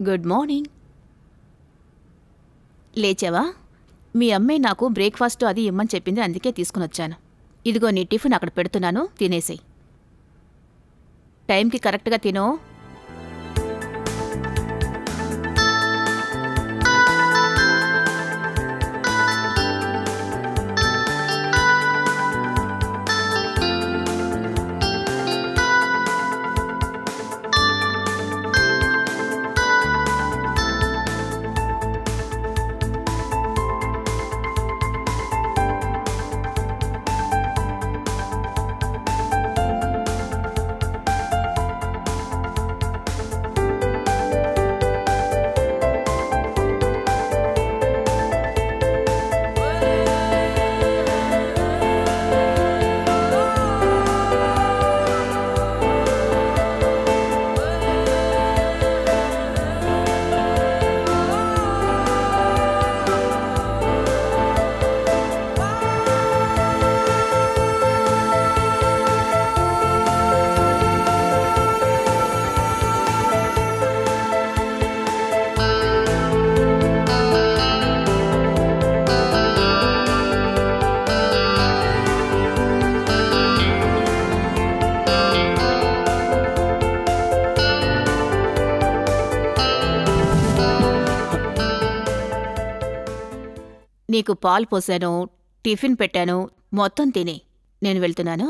Good morning. లేచావా? మీ అమ్మాయి నాకు breakfast అది ఇమ్మని చెప్పింది, అందుకే తీసుకుని వచ్చాను. ఇదిగో నీ టిఫిన్ అక్కడ పెడుతున్నాను, తినేసేయి. టైంకి కరెక్ట్గా తినో. నీకు పాలు పోసాను, టిఫిన్ పెట్టాను, మొత్తం తినే. నేను వెళ్తున్నాను.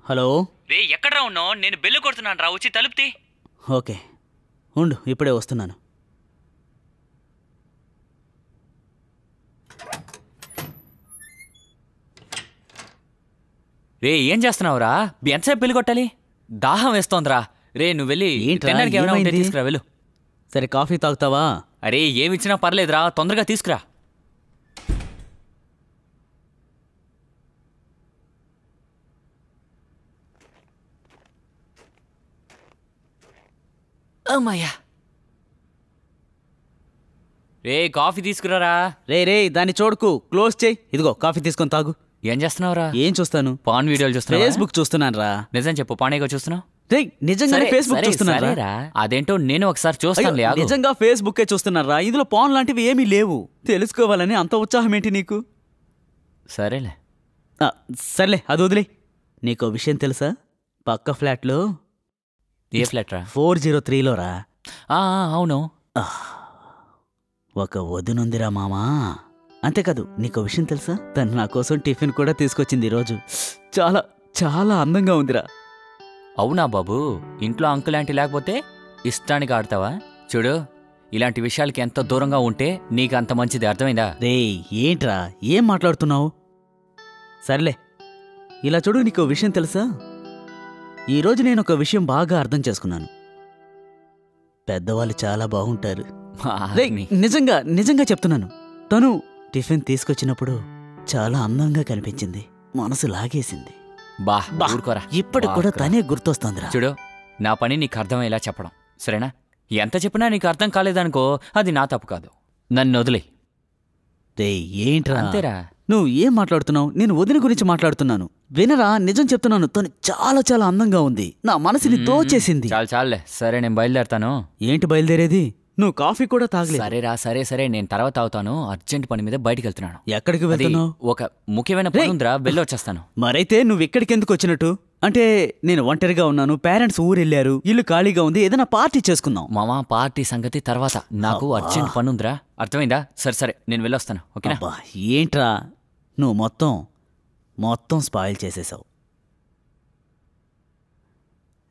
హలో రే, ఎక్కడ్రా ఉన్నావు? నేను బెల్లు కొడుతున్నాను రా, వచ్చి తలుపుతి. ఓకే ఉండు, ఇప్పుడే వస్తున్నాను. రే, ఏం చేస్తున్నావురా? ఎంతసేపు బెల్లు కొట్టాలి? దాహం వేస్తోందిరా. రే, నువ్వు వెళ్ళి తినడానికి ఏమైనా ఉంటే తీసుకురా, వెళ్ళు. సరే, కాఫీ తాగుతావా? అరే, ఏమిచ్చినా పర్లేదురా, తొందరగా తీసుకురా. అమ్మయ్యా. రే, కాఫీ తీసుకురారా. రే దాన్ని చూడకు, క్లోజ్ చేయి. ఇదిగో కాఫీ తీసుకొని తాగు. ఏం చేస్తున్నావురా? ఏం చూస్తాను? పాన్ వీడియోలు చూస్తున్నా. ఫేస్బుక్ చూస్తున్నాను రా. నిజం చెప్పు, పానేగా చూస్తున్నావు? నిజంగానే ఫేస్బుక్ చూస్తున్నారా? అదేంటో నేను ఒకసారి చూస్తాను. నిజంగా ఫేస్బుకే చూస్తున్నారా? ఇందులో పాన్ లాంటివి ఏమీ లేవు. తెలుసుకోవాలని అంత ఉత్సాహం ఏంటి నీకు? సరేలే. సర్లే, అది వదిలే. నీకో విషయం తెలుసా? పక్క ఫ్లాట్లో. ఏ ఫ్లాట్ రా? 403లో రా. అవును. ఒక వదినుందిరా మామా. అంతేకాదు, నీకో విషయం తెలుసా? తను నా కోసం టిఫిన్ కూడా తీసుకొచ్చింది ఈరోజు. చాలా చాలా అందంగా ఉందిరా. అవునా బాబు, ఇంట్లో అంకుల్ ఆంటీ లేకపోతే ఇష్టానికి ఆడతావా? చూడు, ఇలాంటి విషయాలకి ఎంత దూరంగా ఉంటే నీకు అంత మంచిది, అర్థమైందా? రేయ్ ఏంట్రా ఏం మాట్లాడుతున్నావు? సర్లే, ఇలా చూడు, నీకో విషయం తెలుసా? ఈరోజు నేను ఒక విషయం బాగా అర్థం చేసుకున్నాను. పెద్దవాళ్ళు చాలా బాగుంటారు. రేయ్, నిజంగా నిజంగా చెప్తున్నాను. తను టిఫిన్ తీసుకొచ్చినప్పుడు చాలా అందంగా కనిపించింది. మనసు లాగేసింది. బా బా, ఊరుకోరా. ఇప్పటికి కూడా తనే గుర్తొస్తోందిరా. చూడు, నా పని నీకు అర్థమయ్యేలా చెప్పడం, సరేనా? ఎంత చెప్పినా నీకు అర్థం కాలేదనుకో, అది నా తప్పు కాదు. నన్ను వదిలే. రేయ్ ఏంట్రా అంతేరా. నువ్వు ఏం మాట్లాడుతున్నావు? నేను వదిన గురించి మాట్లాడుతున్నాను. వినరా, నిజం చెప్తున్నాను. తను చాలా చాలా అందంగా ఉంది. నా మనసుని దోచేసింది. చాలే, సరే నేను బయలుదేరతాను. ఏంటి బయలుదేరేది? నువ్వు కాఫీ కూడా తాగలేదు. సరేరా, సరే నేను తర్వాత తాగుతాను. అర్జెంట్ పని మీద బయటికి వెళ్తున్నాను. ఎక్కడికి అది వెళ్తున్నావు? ఒక ముఖ్యమైన పని ఉందిరా, వెళ్ళొచ్చేస్తాను. మరైతే నువ్వు ఇక్కడికి ఎందుకు వచ్చినట్టు? అంటే నేను ఒంటరిగా ఉన్నాను, పేరెంట్స్ ఊరెళ్ళారు, ఇల్లు ఖాళీగా ఉంది, ఏదైనా పార్టీ చేసుకుందాం. మామా, పార్టీ సంగతి తర్వాత, నాకు అర్జెంట్ పని ఉందిరా, అర్థమైందా? సరే నేను వెళ్ళొస్తాను, ఓకేనా? అబ్బా, ఏంట్రా నువ్వు మొత్తం స్పాయిల్ చేసేసావు.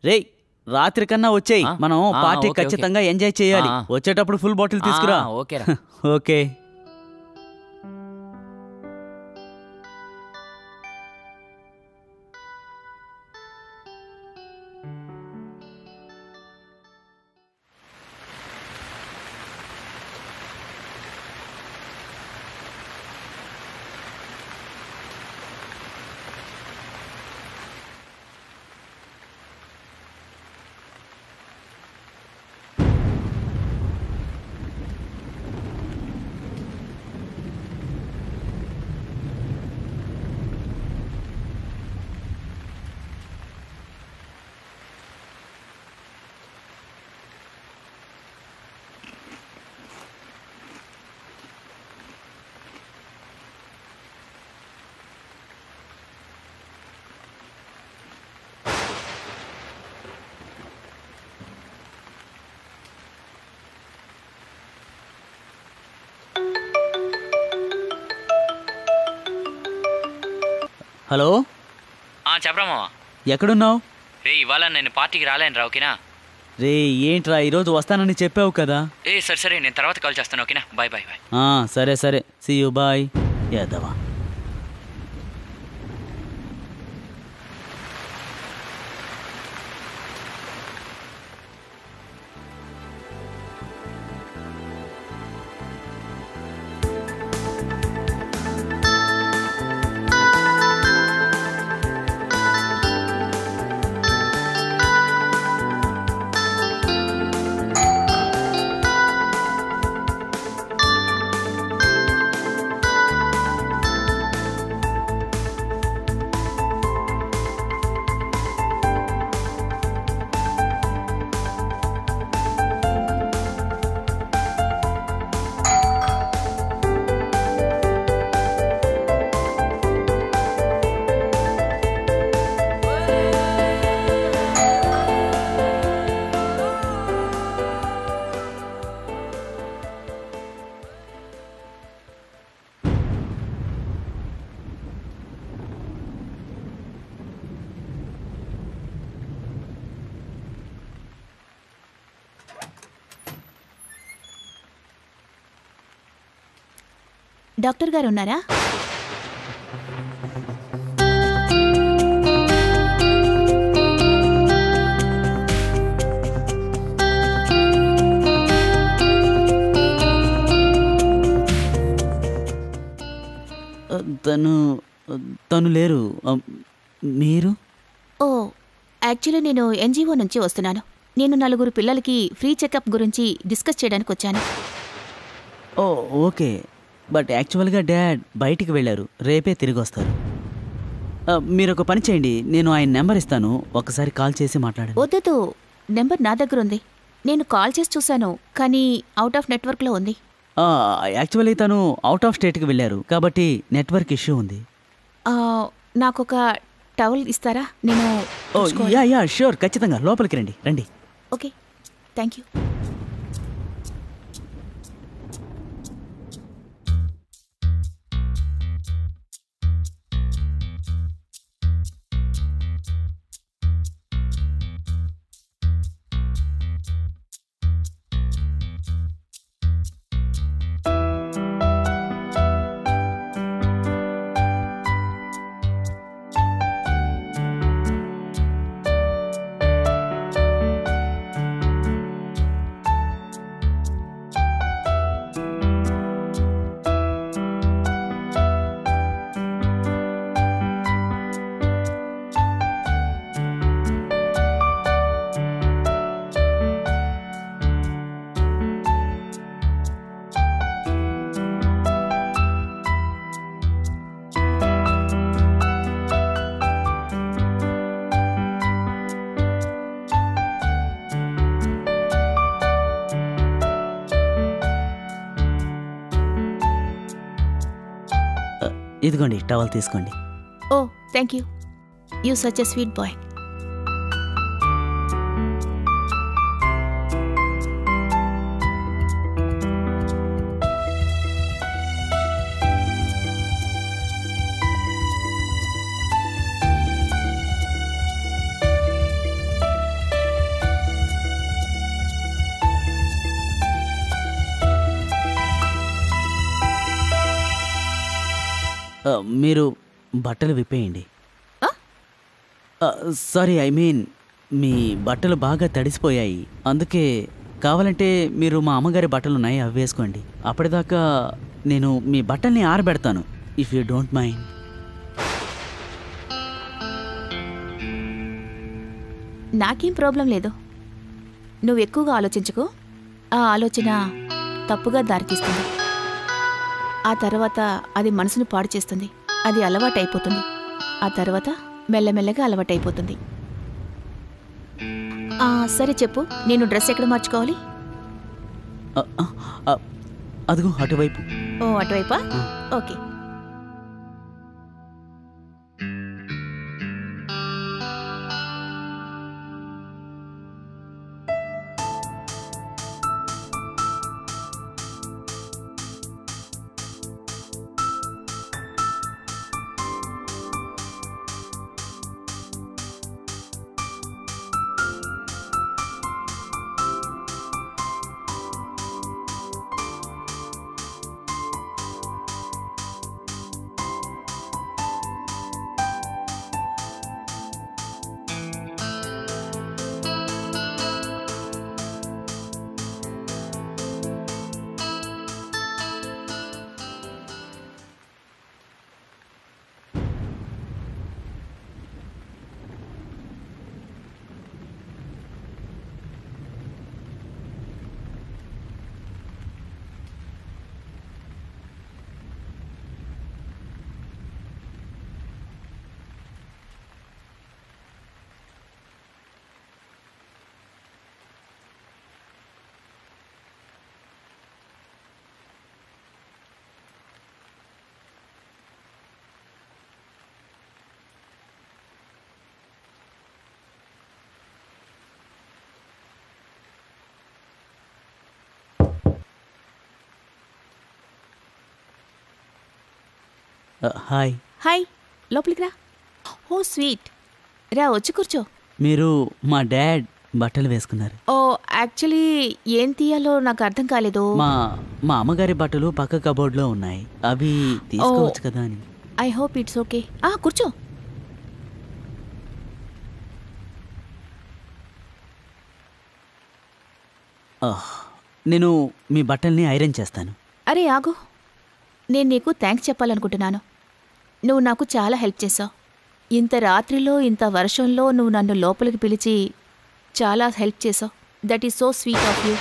రేయ్, రాత్రి కన్నా వచ్చేయ్, మనం పార్టీ ఓకే. ఖచ్చితంగా ఎంజాయ్ చేయాలి. వచ్చేటప్పుడు ఫుల్ బాటిల్ తీసుకురా. ఓకేరా. ఓకే. హలో, చెప్పరా మామా. ఎక్కడున్నావు? రే, ఇవాళ నేను పార్టీకి రాలేను రా, ఓకేనా? రే ఏంట్రా, ఈరోజు వస్తానని చెప్పావు కదా. సరే నేను తర్వాత కాల్ చేస్తాను, ఓకేనా? బాయ్. సరే సీ యూ, బాయ్. యాదవా. డాక్టర్ గారు ఉన్నారా? తను లేరు. మీరు? ఓ, యాక్చువల్లీ నేను ఎన్జిఓ నుంచి వస్తున్నాను. నేను 4 పిల్లలకి ఫ్రీ చెకప్ గురించి డిస్కస్ చేయడానికి వచ్చాను. ఓ ఓకే, బట్ యాక్చువల్గా డాడ్ బయటికి వెళ్ళారు, రేపే తిరిగి వస్తారు. మీరు ఒక పని చేయండి, నేను ఆయన నెంబర్ ఇస్తాను, ఒకసారి కాల్ చేసి మాట్లాడండి. వద్దు, నెంబర్ నా దగ్గర ఉంది. నేను కాల్ చేసి చూశాను, కానీ అవుట్ ఆఫ్ నెట్వర్క్లో ఉంది. యాక్చువల్లీ తను అవుట్ ఆఫ్ స్టేట్కి వెళ్ళారు, కాబట్టి నెట్వర్క్ ఇష్యూ ఉంది. నాకొక టవల్ ఇస్తారా? నేను యా ష్యూర్, ఖచ్చితంగా. లోపలికి రండి. Okay, thank you. ఇదిగోండి టవల్ తీసుకోండి. Oh thank you. You such a sweet boy. మీరు బట్టలు విప్పేయండి. సారీ, ఐ మీన్ మీ బట్టలు బాగా తడిసిపోయాయి. అందుకే కావాలంటే మీరు మా అమ్మగారి బట్టలు ఉన్నాయి, అవి వేసుకోండి. అప్పటిదాకా నేను మీ బట్టల్ని ఆరబెడతాను, ఇఫ్ యూ డోంట్ మైండ్. నాకేం ప్రాబ్లం లేదు. నువ్వు ఎక్కువగా ఆలోచించుకో. ఆ ఆలోచన తప్పుగా దారితీస్తుంది. ఆ తర్వాత అది మనసును పాడు చేస్తుంది. అది అలవాటైపోతుంది. ఆ తర్వాత మెల్లమెల్లగా అలవాటైపోతుంది. సరే చెప్పు, నేను డ్రెస్ ఎక్కడ మార్చుకోవాలి? అదిగో అటువైపు. ఓ అటువైపా? ఓకే. హాయ్. హాయ్, లోపలికి రా. ఓ స్వీట్, రా వచ్చి కూర్చో. మీరు మా డాడ్ బట్టలు వేసుకున్నారు. ఓ యాక్చువల్లీ ఏం తీయాలో నాకు అర్థం కాలేదు. మా అమ్మగారి బట్టలు పక్క కబోర్డ్లో ఉన్నాయి, అవి తీసుకోవచ్చు కదా అని. I hope it's okay. కూర్చో. నేను మీ బట్టల్ని ఐరన్ చేస్తాను. అరే ఆగు, నేను నీకు థ్యాంక్స్ చెప్పాలనుకుంటున్నాను. నువ్వు నాకు చాలా హెల్ప్ చేసావు. ఇంత రాత్రిలో ఇంత వర్షంలో నువ్వు నన్ను లోపలికి పిలిచి చాలా హెల్ప్ చేసావు. That is so sweet of you.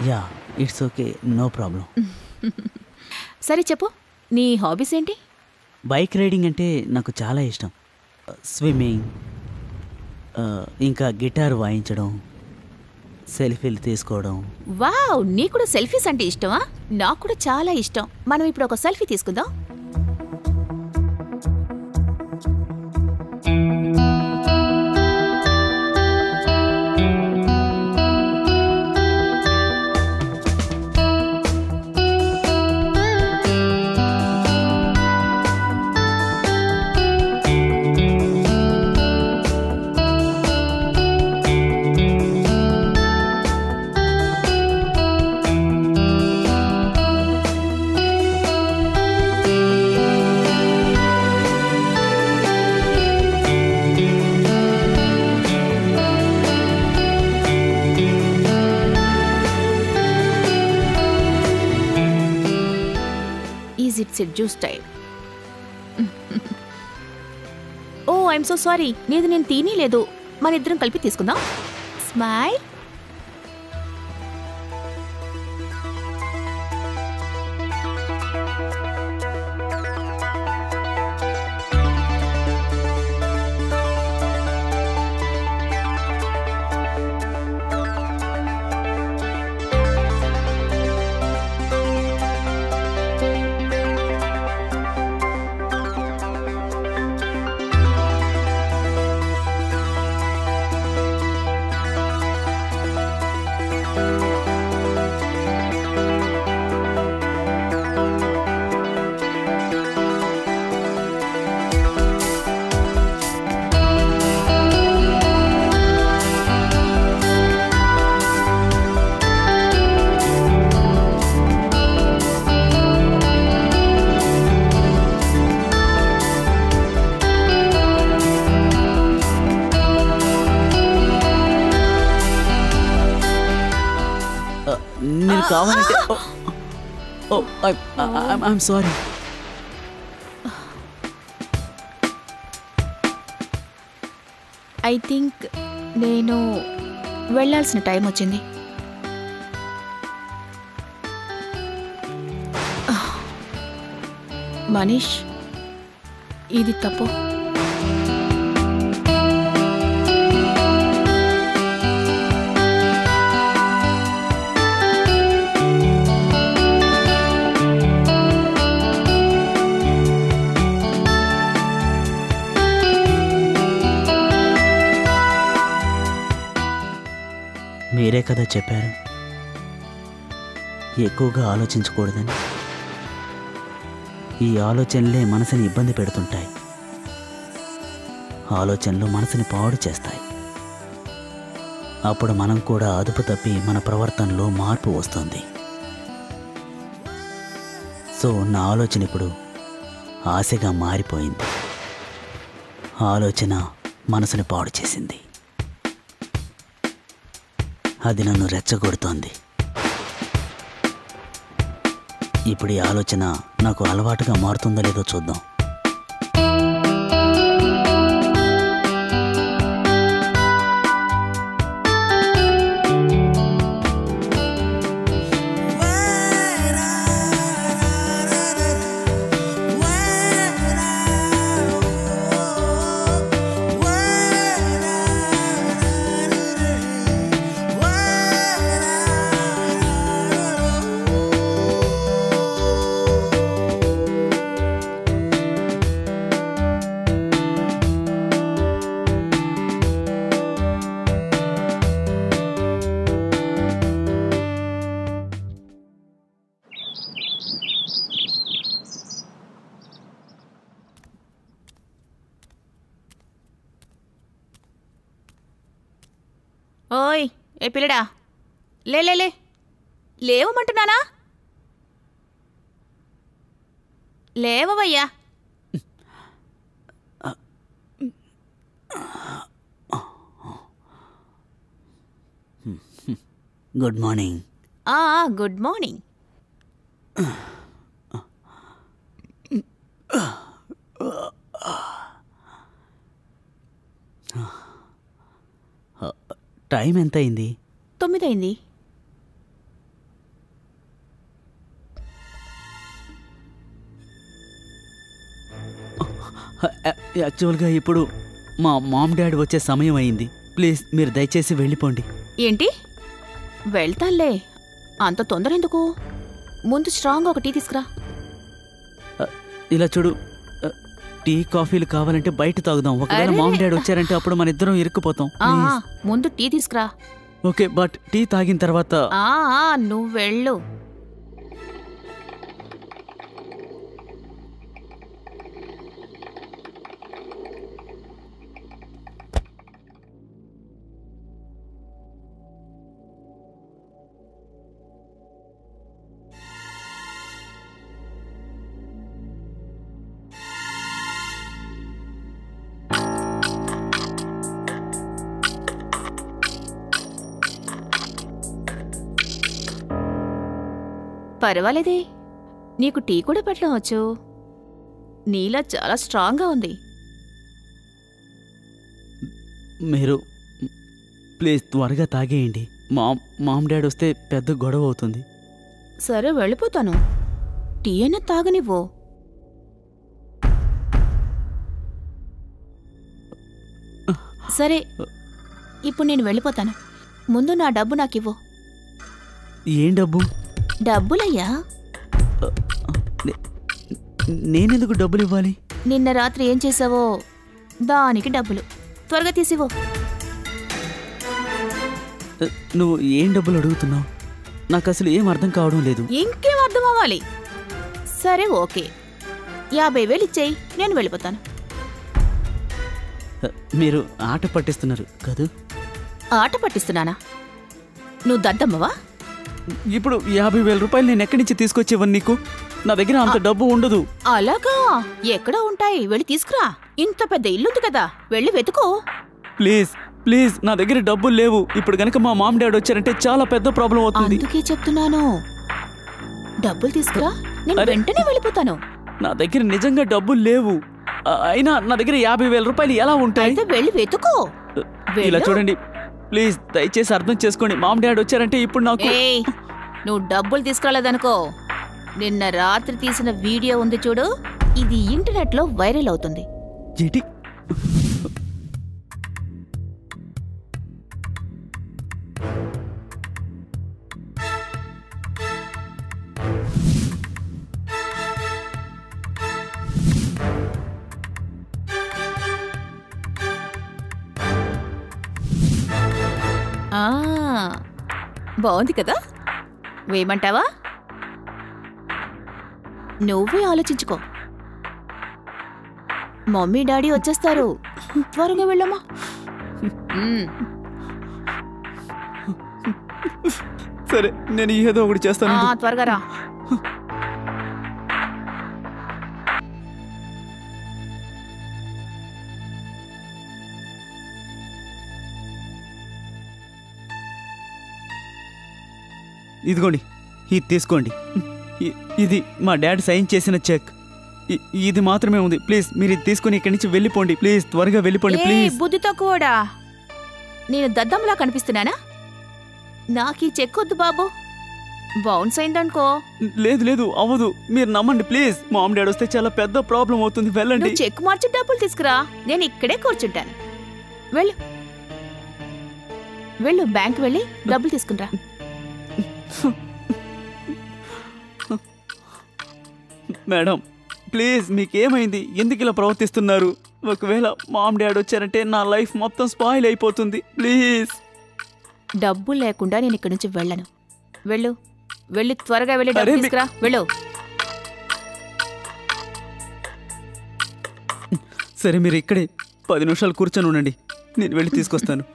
Yeah, it's okay, no problem. సరే చెప్పు, నీ హాబీస్ ఏంటి? బైక్ రైడింగ్ అంటే నాకు చాలా ఇష్టం. స్విమ్మింగ్, ఇంకా గిటార్ వాయించడం, సెల్ఫీలు తీసుకోవడం. వావ్, నీకు కూడా సెల్ఫీస్ అంటే ఇష్టమా? నాకు కూడా చాలా ఇష్టం. మనం ఇప్పుడు ఒక సెల్ఫీ తీసుకుందాం. It's a juice type. Oh, I'm so sorry. నీది నేను తీయలేదు. మన ఇద్దరం కలిపి తీసుకుందాం. స్మైల్. నేను కావాలంటే ఐఎమ్ సారీ. ఐ థింక్ నేను వెళ్ళాల్సిన టైం వచ్చింది. మనీష్, ఇది తప్పు. మీరే కదా చెప్పారు ఎక్కువగా ఆలోచించకూడదని. ఈ ఆలోచనలే మనసుని ఇబ్బంది పెడుతుంటాయి. ఆలోచనలు మనసుని పాడు చేస్తాయి. అప్పుడు మనం కూడా అదుపు తప్పి మన ప్రవర్తనలో మార్పు వస్తుంది. సో నా ఆలోచన ఇప్పుడు ఆశగా మారిపోయింది. ఆలోచన మనసుని పాడు చేసింది. అది నన్ను రెచ్చగొడుతోంది. ఇప్పుడు ఈ ఆలోచన నాకు అలవాటుగా మారుతుందో లేదో చూద్దాం. ఓయ్, ఏ పిల్లడా, లే లే లే, లేవమంటున్నానా? లేవవయ్యా. Good morning. Good morning. Time ఎంత అయింది? 9 అయింది. యాక్చువల్గా ఇప్పుడు మా మామ్ డాడీ వచ్చే సమయం అయింది. ప్లీజ్ మీరు దయచేసి వెళ్ళిపోండి. ఏంటి? వెళ్తానులే, అంత తొందర ఎందుకు? ముందు స్ట్రాంగ్ ఒక టీ తీసుకురా. ఇలా చూడు, టీ కాఫీలు కావాలంటే బయట తాగుదాం. ఒకవేళ మామ్ డాడీ వచ్చారంటే అప్పుడు మన ఇద్దరం ఇరుక్కుపోతాం. ముందు టీ తీసుకురా. ఓకే, బట్ టీ తాగిన తర్వాత. నువ్వు వెళ్ళు. పర్వాలేదే, నీకు టీ కూడా పెట్టడం వచ్చు. నీలా చాలా స్ట్రాంగ్గా ఉంది. మీరు ప్లీజ్ త్వరగా తాగేయండి. మామ్ డాడీ వస్తే పెద్ద గొడవ అవుతుంది. సరే, వెళ్ళిపోతాను. టీ అయినా తాగనివ్వు. సరే, ఇప్పుడు నేను వెళ్ళిపోతాను. ముందు నా డబ్బు నాకివ్వు. ఏం డబ్బు? డబ్బులయ్యా. నేనెందుకు డబ్బులు ఇవ్వాలి? నిన్న రాత్రి ఏం చేసావో దానికి డబ్బులు. త్వరగా తీసివ్వు. నువ్వు ఏం డబ్బులు అడుగుతున్నావు? నాకు అసలు ఏం అర్థం కావడం లేదు. ఇంకేం అర్థం అవ్వాలి? సరే ఓకే, 50,000 ఇచ్చేయి, నేను వెళ్ళిపోతాను. మీరు ఆట పట్టిస్తున్నారు కదూ? ఆట పట్టిస్తున్నానా? నువ్వు దద్దమ్మవా? ఇప్పుడు 50,000 రూపాయలు నేను ఎక్కడి నుంచి తీసుకొచ్చేవని నీకు? నా దగ్గర అంత డబ్బు ఉండదు. అలాగా? ఎక్కడ ఉంటాయి, వెళ్ళి తీసుకురా. ఇంత పెద్ద ఇల్లుంది కదా, వెళ్ళి వెతుకో. ప్లీజ్ ప్లీజ్, నా దగ్గర డబ్బులు లేవు. ఇప్పుడు గనక మా మామ్ డాడీ వచ్చారంటే చాలా పెద్ద ప్రాబ్లం అవుతుంది. అందుకే చెప్తున్నాను, డబ్బులు తీసుకురా, నేను వెంటనే వెళ్ళిపోతాను. నా దగ్గర నిజంగా డబ్బులు లేవు. అయినా నా దగ్గర 50,000 రూపాయలు ఎలా ఉంటాయి? అయితే వెళ్ళి వెతుకో. ఇలా చూడండి ప్లీజ్, దయచేసి అర్థం చేసుకోండి. మామ్ డాడీ వచ్చారంటే ఇప్పుడు నాకు... నువ్వు డబ్బులు తీసుకురాలేదనుకో, నిన్న రాత్రి తీసిన వీడియో ఉంది చూడు, ఇది ఇంటర్నెట్లో వైరల్ అవుతుంది. ఏంటి? బాగుంది కదా, వేయమంటావా? నువ్వే ఆలోచించుకో. మమ్మీ డాడీ వచ్చేస్తారు, త్వరగా వెళ్ళమ్మా. సరే, నేను ఏదో ఒకటి చేస్తాను. త్వరగా రా. ఇదిగోండి, ఇది తీసుకోండి. ఇది మా డాడీ సైన్ చేసిన చెక్. ఇది మాత్రమే ఉంది. ప్లీజ్ మీరు ఇది తీసుకుని ఇక్కడి నుంచి వెళ్ళిపోండి. ప్లీజ్ త్వరగా వెళ్ళిపోండి ప్లీజ్. బుద్ధి తక్కువడా, నేను దద్దంలా కనిపిస్తున్నానా? నాకు ఈ చెక్ వద్దు బాబు, బౌన్స్ అయిందనుకో. లేదు లేదు, అవ్వదు. మీరు నమ్మండి ప్లీజ్. మా మామ్ డాడీ వస్తే చాలా పెద్ద ప్రాబ్లం అవుతుంది. వెళ్ళండి. చెక్ మార్చి డబ్బులు తీసుకురా, నేను ఇక్కడే కూర్చుంటాను. వెళ్ళు వెళ్ళు, బ్యాంక్ వెళ్ళి డబ్బులు తీసుకునిరా. మేడం ప్లీజ్, మీకేమైంది? ఎందుకు ఇలా ప్రవర్తిస్తున్నారు? ఒకవేళ మామ్ డాడీ వచ్చారంటే నా లైఫ్ మొత్తం స్పాయిల్ అయిపోతుంది. ప్లీజ్. డబ్బులు లేకుండా నేను ఇక్కడి నుంచి వెళ్ళను. వెళ్ళు వెళ్ళి త్వరగా వెళ్ళి డబ్బులు తీసుకురా. వెళ్ళు. సరే, మీరు ఇక్కడే 10 నిమిషాలు కూర్చొని ఉండండి, నేను వెళ్ళి తీసుకొస్తాను.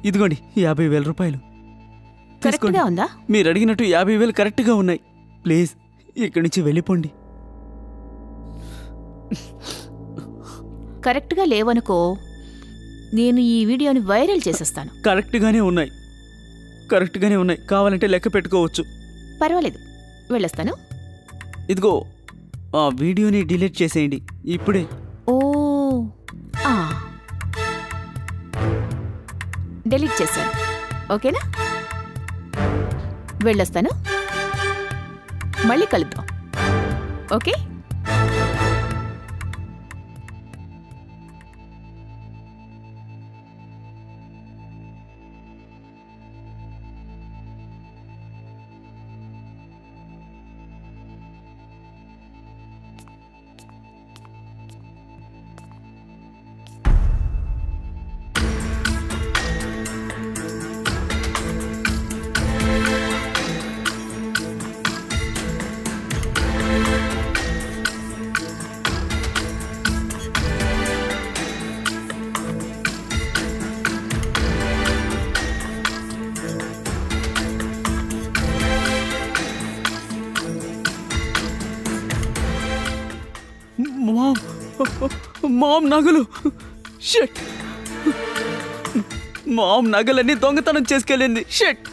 ఇదిగోండి 50,000 రూపాయలు. కరెక్ట్గా ఉందా? మీరు అడిగినట్టు 50,000 కరెక్ట్గా ఉన్నాయి. ప్లీజ్ ఇక్కడి నుంచి వెళ్ళిపోండి. కరెక్ట్గా లేవనుకో, నేను ఈ వీడియోని వైరల్ చేసేస్తాను. కరెక్ట్గానే ఉన్నాయి, కరెక్ట్గానే ఉన్నాయి. కావాలంటే లెక్క పెట్టుకోవచ్చు. పర్వాలేదు, వెళ్ళొస్తాను. ఇదిగో, ఆ వీడియోని డిలీట్ చేసేయండి ఇప్పుడే. ఓ, డిలీట్ చేశాను. ఓకేనా? వెళ్ళొస్తాను, మళ్ళీ కలుద్దాం. ఓకే? మామ్ నగలు. షట్. మామ్ నగలన్నీ దొంగతనం చేసుకెళ్ళింది. షట్.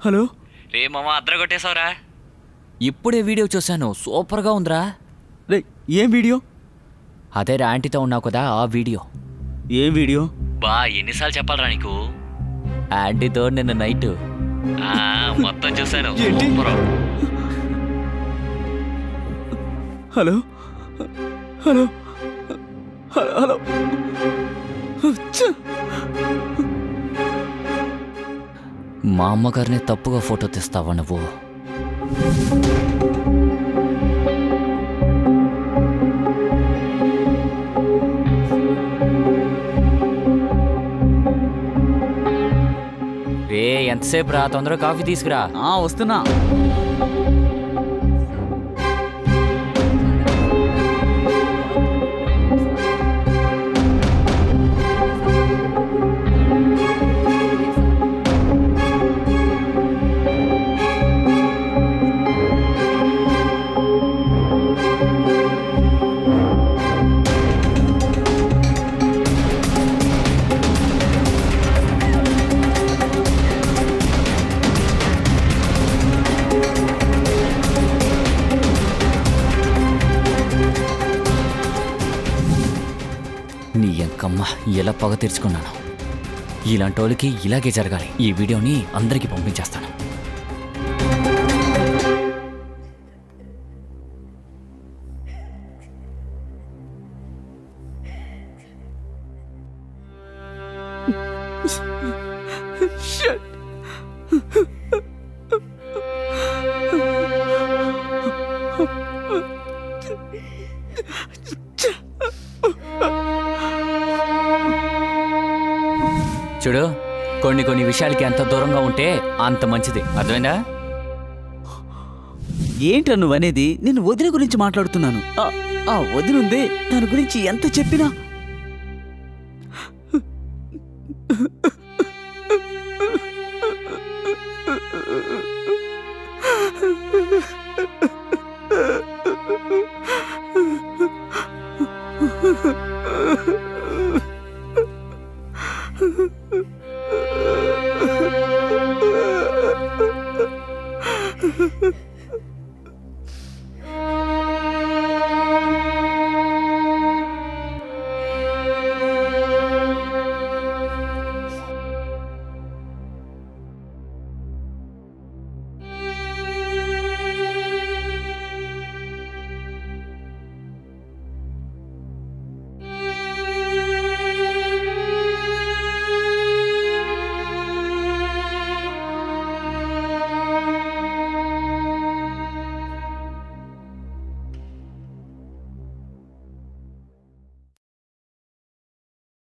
హలో. రే మామ అద్దర కొట్టేశావురా. ఇప్పుడే వీడియో చూశాను, సూపర్గా ఉందిరా. రే ఏం వీడియో? అదేరా ఆంటీతో ఉన్నావు కదా ఆ వీడియో. ఏం వీడియో? బా ఎన్నిసార్లు చెప్పాలరా నీకు? ఆంటీతో నిన్న నైట్ మొత్తం చూశాను. సూపర్. Hello hello hello. మా అమ్మగారిని తప్పుగా ఫోటో తీస్తావా నువ్వు? రే ఎంతసేపు రా, తొందరగా కాఫీ తీసుకురా. వస్తున్నా. నీ ఎంకమ్మ ఎలా పగ తీర్చుకున్నాను. ఇలాంటి వాళ్ళకి ఇలాగే జరగాలి. ఈ వీడియోని అందరికీ పంపించేస్తాను. చూడు, కొన్ని విషయాలకి ఎంత దూరంగా ఉంటే అంత మంచిది. అర్థమైందా? ఏంట్రా నువ్వు అనేది? నేను వదిన గురించి మాట్లాడుతున్నాను. ఆ వదినుంది, దాని గురించి ఎంత చెప్పినా